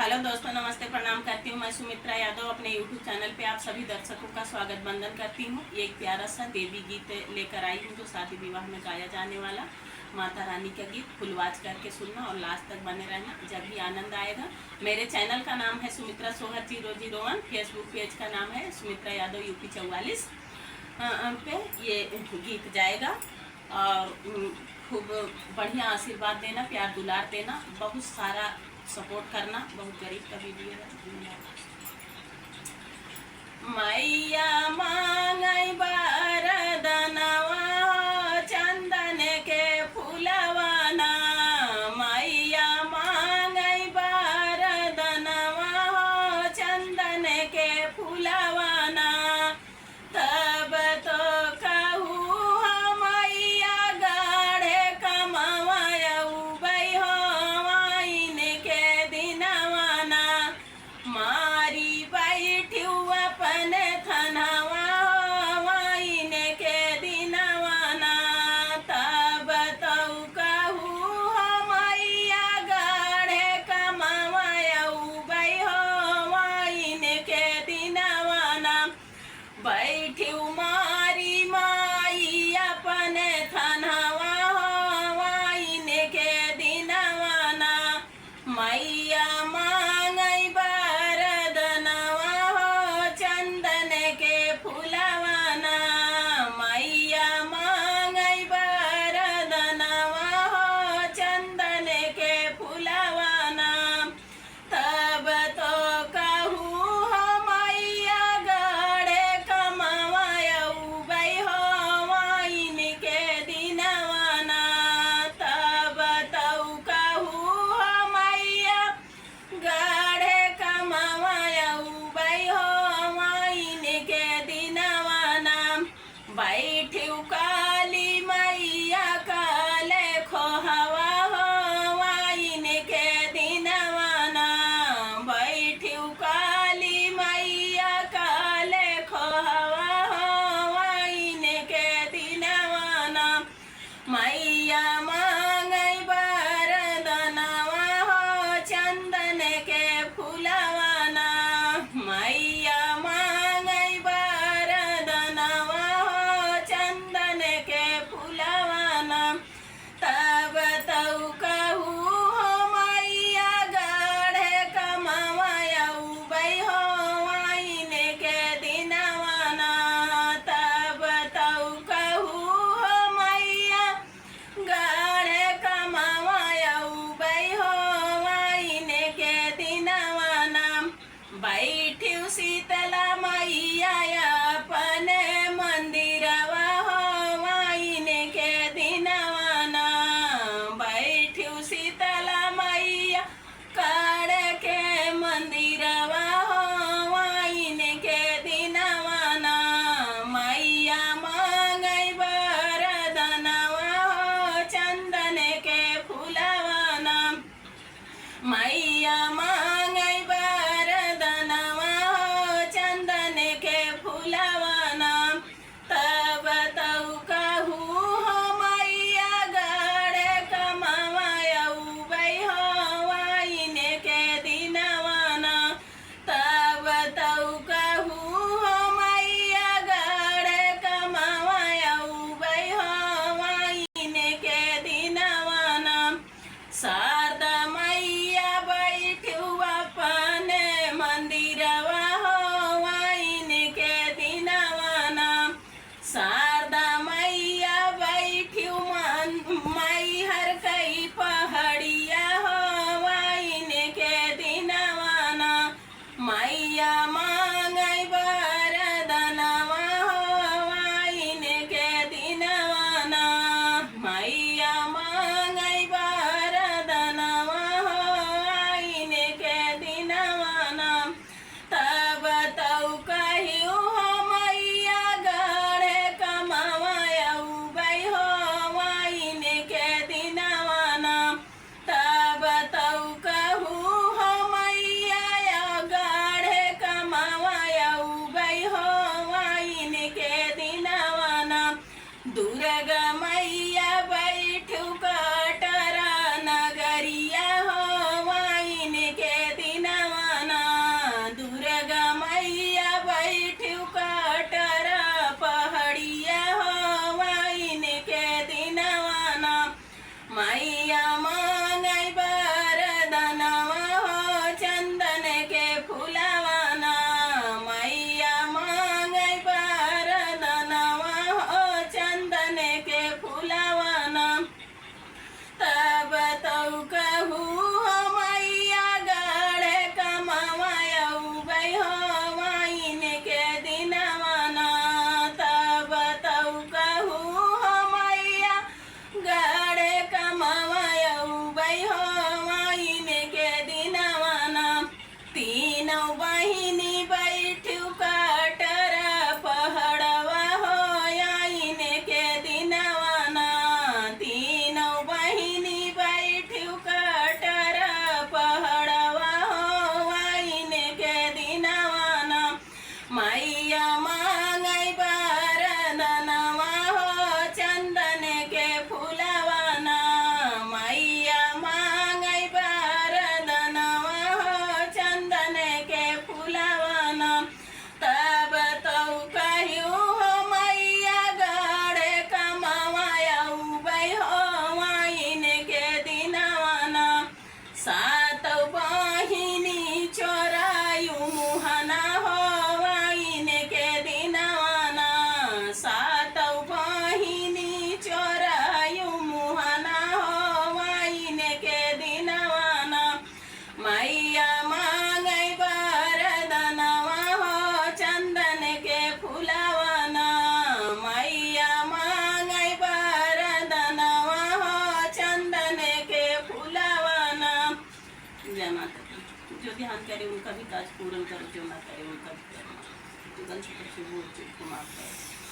Hello दोस्तों, नमस्ते, प्रणाम करती हूँ। मैं सुमित्रा यादव अपने यूट्यूब चैनल पे आप सभी दर्शकों का स्वागत वंदन करती हूँ। एक प्यारा सा देवी गीत लेकर आई हूँ जो शादी विवाह में गाया जाने वाला माता रानी का गीत। फुलवाज करके सुनना और लास्ट तक बने रहना, जब भी आनंद आएगा। मेरे चैनल का नाम है सुमित्रा सोहर 001, फेसबुक पेज का नाम है सुमित्रा यादव यूपी 44 पे ये गीत जाएगा। और खूब बढ़िया आशीर्वाद देना, प्यार दुलार देना, बहुत सारा सपोर्ट करना। बहुत गरीब का वीडियो है। मैया मांगई बरदनवा चंदन के फूलवाना, मैया मांगई बरदनवा चंदन के फूलवाना, तब तो कहूँ मैया गाढ़े कमावयऊ बई हो वाइन के दिनवाना, मारी बैठू अपन थनवा वाइन के दिनवाना, तब तो कहूँ मैया गाढ़े कमावयऊ बई हो वाइन के दिनवाना, बैठू मारी माई अपन थनवा वाइन के दिनवाना, मैया मांगई बरदनवा चंदन के फूलवाना, मैया मांगई बरदनवा चंदन के फूलवाना, तब तो कहूँ मैया गाढ़े कमावयऊ बई हो वाइन के दिनवाना, तब तो कहूँ मैया जय माता दी। जो ध्यान करे उनका भी काज पूर्ण करो, जो ना करे उनका भी करो। गलती से वो को माफ करो।